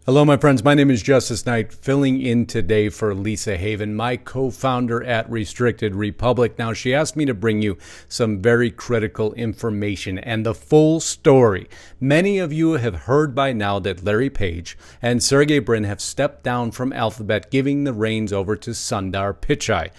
Hello, my friends. My name is Justice Knight, filling in today for Lisa Haven, my co-founder at Restricted Republic. Now, she asked me to bring you some very critical information and the full story. Many of you have heard by now that Larry Page and Sergey Brin have stepped down from Alphabet, giving the reins over to Sundar Pichai.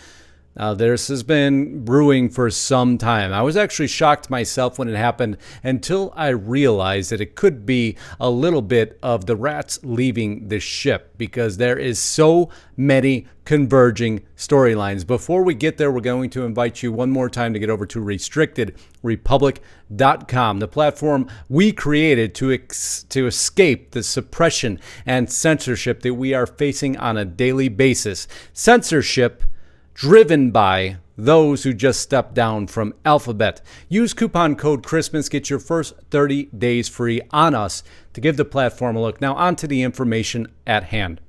Now, this has been brewing for some time. I was actually shocked myself when it happened until I realized that it could be a little bit of the rats leaving the ship because there is so many converging storylines. Before we get there, we're going to invite you one more time to get over to restrictedrepublic.com, the platform we created to escape the suppression and censorship that we are facing on a daily basis. Censorship driven by those who just stepped down from Alphabet. Use coupon code Christmas, get your first 30 days free on us to give the platform a look. Now on to the information at hand.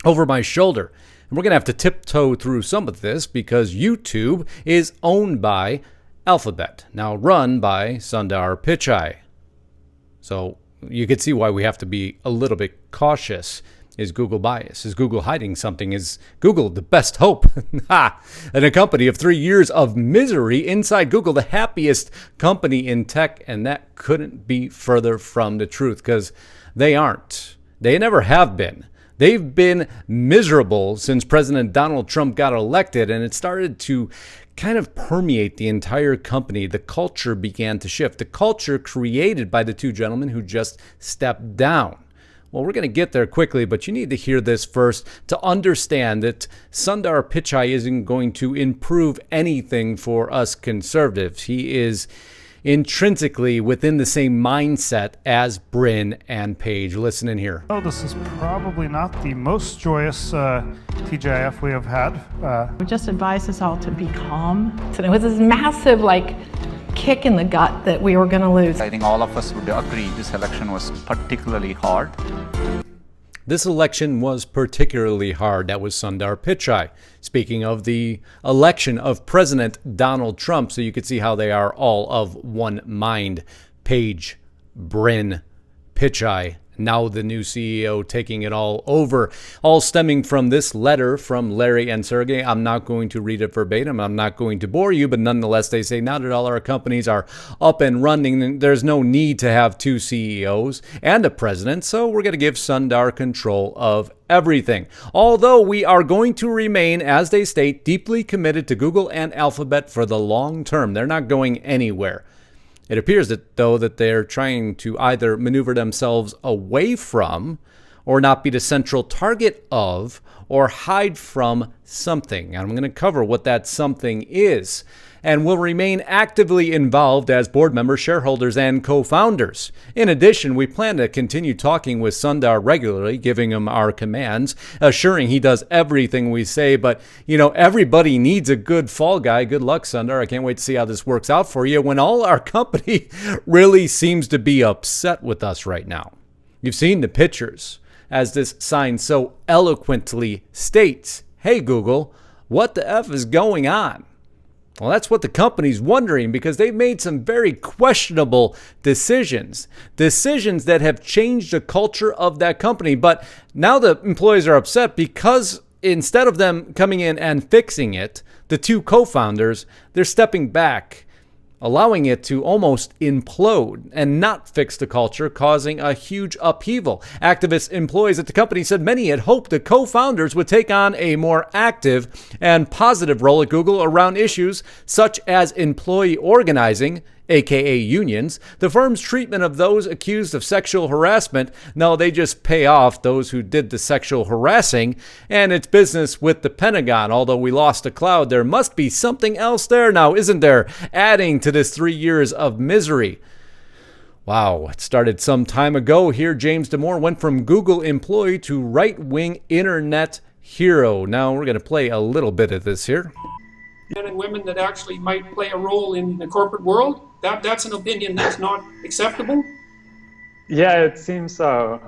Over my shoulder, and we're going to have to tiptoe through some of this because YouTube is owned by Alphabet, now run by Sundar Pichai. So you can see why we have to be a little bit cautious. Is Google bias? Is Google hiding something? Is Google the best hope? And a company of 3 years of misery inside Google, the happiest company in tech, and that couldn't be further from the truth because they aren't. They never have been. They've been miserable since President Donald Trump got elected, and it started to kind of permeate the entire company. The culture began to shift. The culture created by the two gentlemen who just stepped down. Well, we're going to get there quickly, but you need to hear this first to understand that Sundar Pichai isn't going to improve anything for us conservatives. He is intrinsically within the same mindset as Brin and Page. Listen in here. Oh, this is probably not the most joyous TGIF we have had. We just advised us all to be calm. So it was this massive, kick in the gut that we were going to lose. I think all of us would agree this election was particularly hard. This election was particularly hard. That was Sundar Pichai. Speaking of the election of President Donald Trump, so you could see how they are all of one mind. Page, Brin, Pichai, now the new CEO taking it all over, all stemming from this letter from Larry and Sergey. I'm not going to read it verbatim. I'm not going to bore you, but nonetheless, they say now that all our companies are up and running, there's no need to have two CEOs and a president, so we're going to give Sundar control of everything. Although we are going to remain, as they state, deeply committed to Google and Alphabet for the long term. They're not going anywhere. It appears that, though, that they're trying to either maneuver themselves away from or not be the central target of or hide from something. And I'm going to cover what that something is and will remain actively involved as board members, shareholders, and co-founders. In addition, we plan to continue talking with Sundar regularly, giving him our commands, assuring he does everything we say. But, everybody needs a good fall guy. Good luck, Sundar. I can't wait to see how this works out for you when all our company really seems to be upset with us right now. You've seen the pictures. As this sign so eloquently states, hey, Google, what the F is going on? Well, that's what the company's wondering because they've made some very questionable decisions that have changed the culture of that company. But now the employees are upset because instead of them coming in and fixing it, the two co-founders, they're stepping back, allowing it to almost implode and not fix the culture, causing a huge upheaval. Activist employees at the company said many had hoped the co-founders would take on a more active and positive role at Google around issues such as employee organizing, aka unions, the firm's treatment of those accused of sexual harassment. No, they just pay off those who did the sexual harassing, and its business with the Pentagon. Although we lost a cloud, there must be something else there now, isn't there? Adding to this 3 years of misery. Wow, it started some time ago here. James Damore went from Google employee to right-wing internet hero. Now we're going to play a little bit of this here. Men and women that actually might play a role in the corporate world, that's an opinion that's not acceptable? Yeah, it seems so.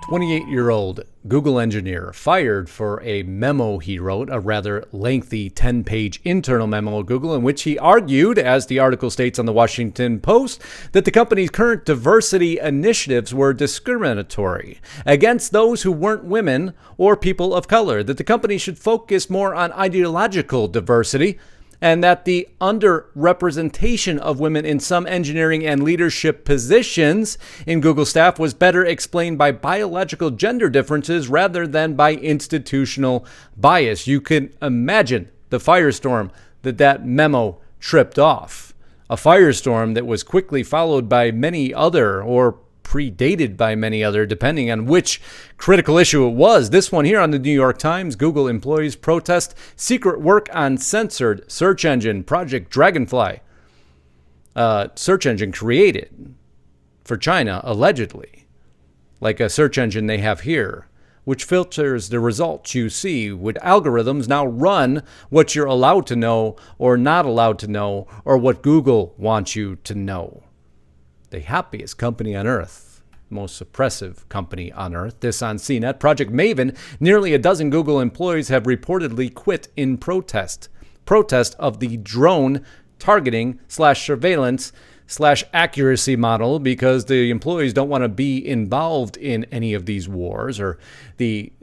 28-year-old Google engineer fired for a memo he wrote, a rather lengthy 10-page internal memo of Google in which he argued, as the article states on the Washington Post, that the company's current diversity initiatives were discriminatory against those who weren't women or people of color, that the company should focus more on ideological diversity, and that the underrepresentation of women in some engineering and leadership positions in Google staff was better explained by biological gender differences rather than by institutional bias. You can imagine the firestorm that memo tripped off. A firestorm that was quickly followed by many other, or predated by many other, depending on which critical issue it was. This one here on the New York Times: Google employees protest secret work on censored search engine Project Dragonfly. Search engine created for China, allegedly, like a search engine they have here, which filters the results you see, with algorithms now run what you're allowed to know or not allowed to know, or what Google wants you to know. The happiest company on earth, most oppressive company on earth. This on CNET. Project Maven: nearly a dozen Google employees have reportedly quit in protest of the drone targeting / surveillance / accuracy model, because the employees don't want to be involved in any of these wars or the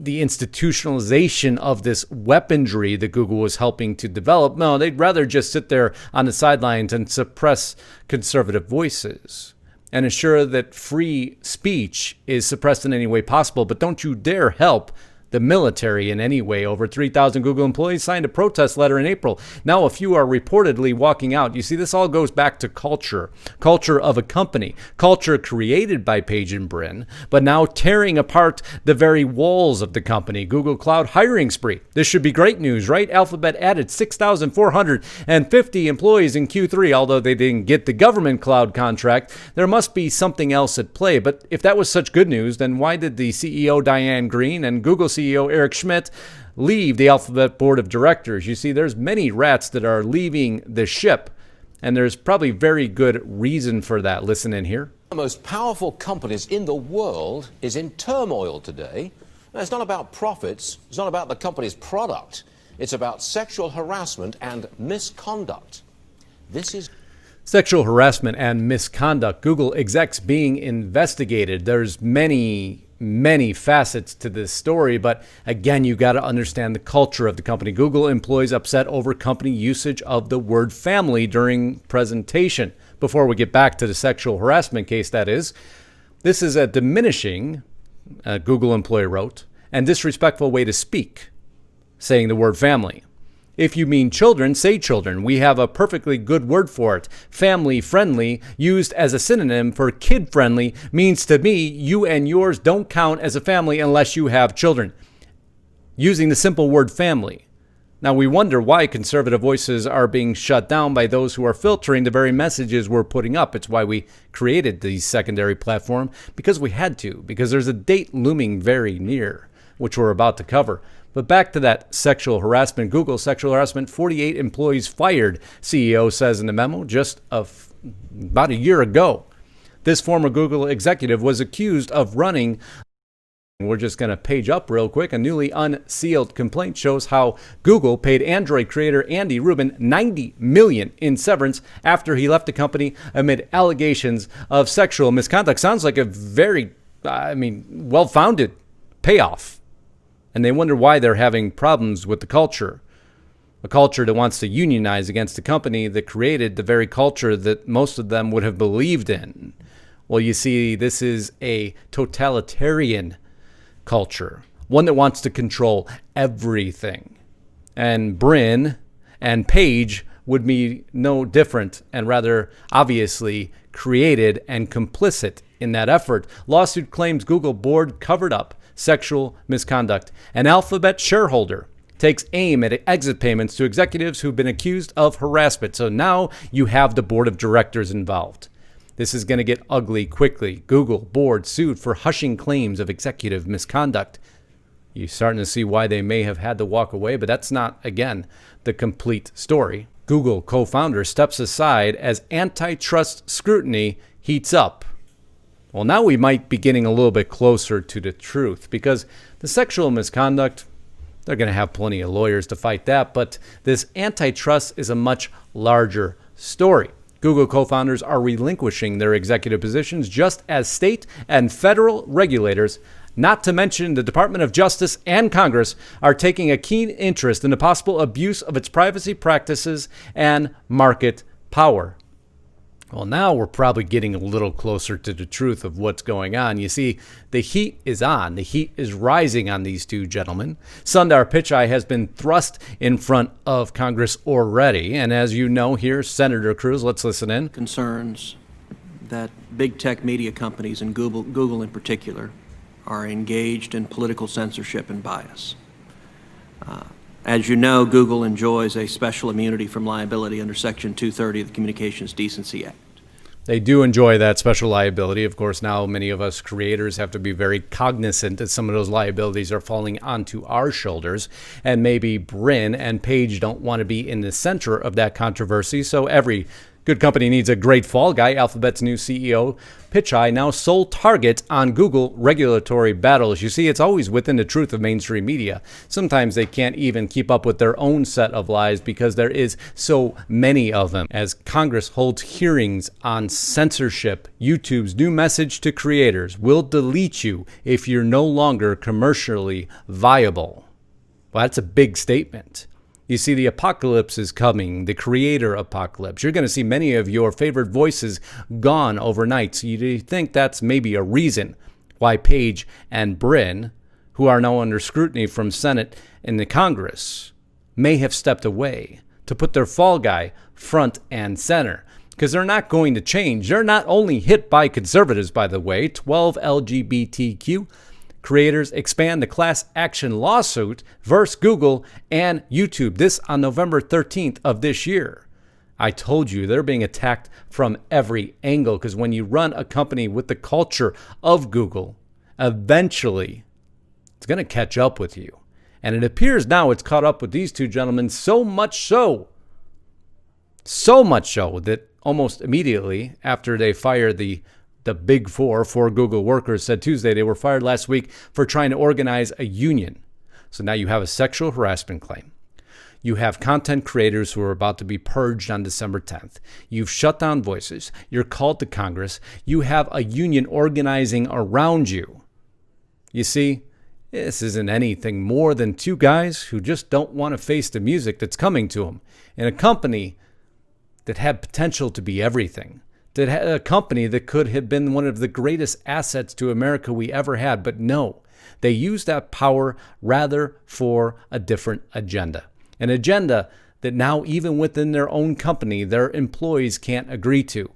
institutionalization of this weaponry that Google was helping to develop. No, they'd rather just sit there on the sidelines and suppress conservative voices and ensure that free speech is suppressed in any way possible. But don't you dare help the military in any way. Over 3,000 Google employees signed a protest letter in April. Now a few are reportedly walking out. You see, this all goes back to culture of a company, culture created by Page and Brin, but now tearing apart the very walls of the company. Google Cloud hiring spree. This should be great news, right? Alphabet added 6,450 employees in Q3, although they didn't get the government cloud contract. There must be something else at play. But if that was such good news, then why did the CEO Diane Green and Google CEO Eric Schmidt leave the Alphabet board of directors? You see, there's many rats that are leaving the ship, and there's probably very good reason for that. Listen in here. The most powerful companies in the world is in turmoil today. And it's not about profits, it's not about the company's product, it's about sexual harassment and misconduct. This is sexual harassment and misconduct. Google execs being investigated. There's many facets to this story, but again, you got to understand the culture of the company. Google employees upset over company usage of the word family during presentation. Before we get back to the sexual harassment case, that is, this is a diminishing, Google employee wrote, and disrespectful way to speak, saying the word family. If you mean children, say children. We have a perfectly good word for it. Family friendly, used as a synonym for kid friendly, means to me you and yours don't count as a family unless you have children. Using the simple word family. Now we wonder why conservative voices are being shut down by those who are filtering the very messages we're putting up. It's why we created the secondary platform, because we had to, because there's a date looming very near, which we're about to cover. But back to that sexual harassment. Google sexual harassment, 48 employees fired, CEO says in the memo, just about a year ago. This former Google executive was accused of running. We're just going to page up real quick. A newly unsealed complaint shows how Google paid Android creator Andy Rubin $90 million in severance after he left the company amid allegations of sexual misconduct. Sounds like a very, well-founded payoff. And they wonder why they're having problems with the culture. A culture that wants to unionize against a company that created the very culture that most of them would have believed in. Well, you see, this is a totalitarian culture, one that wants to control everything. And Brin and Page would be no different, and rather obviously created and complicit in that effort. Lawsuit claims Google board covered up sexual misconduct. An Alphabet shareholder takes aim at exit payments to executives who've been accused of harassment. So now you have the board of directors involved. This is going to get ugly quickly. Google board sued for hushing claims of executive misconduct. You're starting to see why they may have had to walk away, but that's not, again, the complete story. Google co-founder steps aside as antitrust scrutiny heats up. Well, now we might be getting a little bit closer to the truth, because the sexual misconduct, they're going to have plenty of lawyers to fight that, but this antitrust is a much larger story. Google co-founders are relinquishing their executive positions just as state and federal regulators, not to mention the Department of Justice and Congress, are taking a keen interest in the possible abuse of its privacy practices and market power. Well, now we're probably getting a little closer to the truth of what's going on. You see, the heat is on. The heat is rising on these two gentlemen. Sundar Pichai has been thrust in front of Congress already. And as you know, here's Senator Cruz. Let's listen in. Concerns that big tech media companies, and Google in particular, are engaged in political censorship and bias. As you know, Google enjoys a special immunity from liability under Section 230 of the Communications Decency Act. They do enjoy that special liability. Of course, now many of us creators have to be very cognizant that some of those liabilities are falling onto our shoulders. And maybe Bryn and Paige don't want to be in the center of that controversy. So every good company needs a great fall guy. Alphabet's new CEO, Pichai, now sole target on Google regulatory battles. You see, it's always within the truth of mainstream media. Sometimes they can't even keep up with their own set of lies because there is so many of them. As Congress holds hearings on censorship, YouTube's new message to creators will delete you if you're no longer commercially viable. Well, that's a big statement. You see, the apocalypse is coming, the creator apocalypse. You're going to see many of your favorite voices gone overnight. So you think that's maybe a reason why Paige and Bryn, who are now under scrutiny from Senate and the Congress, may have stepped away to put their fall guy front and center. Because they're not going to change. They're not only hit by conservatives, by the way. 12 LGBTQ creators expand the class action lawsuit versus Google and YouTube. This on November 13th of this year. I told you they're being attacked from every angle, because when you run a company with the culture of Google, eventually it's going to catch up with you. And it appears now it's caught up with these two gentlemen, so much so that almost immediately after they fired the big four Google workers, said Tuesday they were fired last week for trying to organize a union. So now you have a sexual harassment claim. You have content creators who are about to be purged on December 10th. You've shut down voices. You're called to Congress. You have a union organizing around you. You see, this isn't anything more than two guys who just don't want to face the music that's coming to them in a company that had potential to be everything. That had a company that could have been one of the greatest assets to America we ever had. But no, they used that power rather for a different agenda. An agenda that now even within their own company, their employees can't agree to.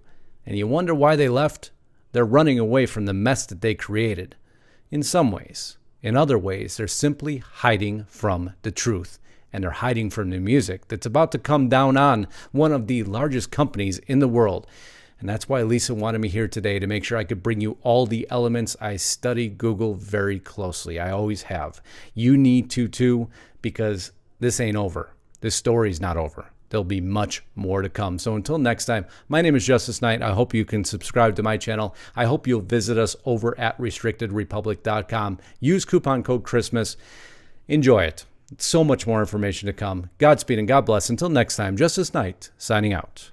And you wonder why they left? They're running away from the mess that they created. In some ways. In other ways, they're simply hiding from the truth. And they're hiding from the music that's about to come down on one of the largest companies in the world. And that's why Lisa wanted me here today, to make sure I could bring you all the elements. I study Google very closely. I always have. You need to too, because this ain't over. This story's not over. There'll be much more to come. So until next time, my name is Justice Knight. I hope you can subscribe to my channel. I hope you'll visit us over at restrictedrepublic.com. Use coupon code Christmas. Enjoy it. So much more information to come. Godspeed and God bless. Until next time, Justice Knight signing out.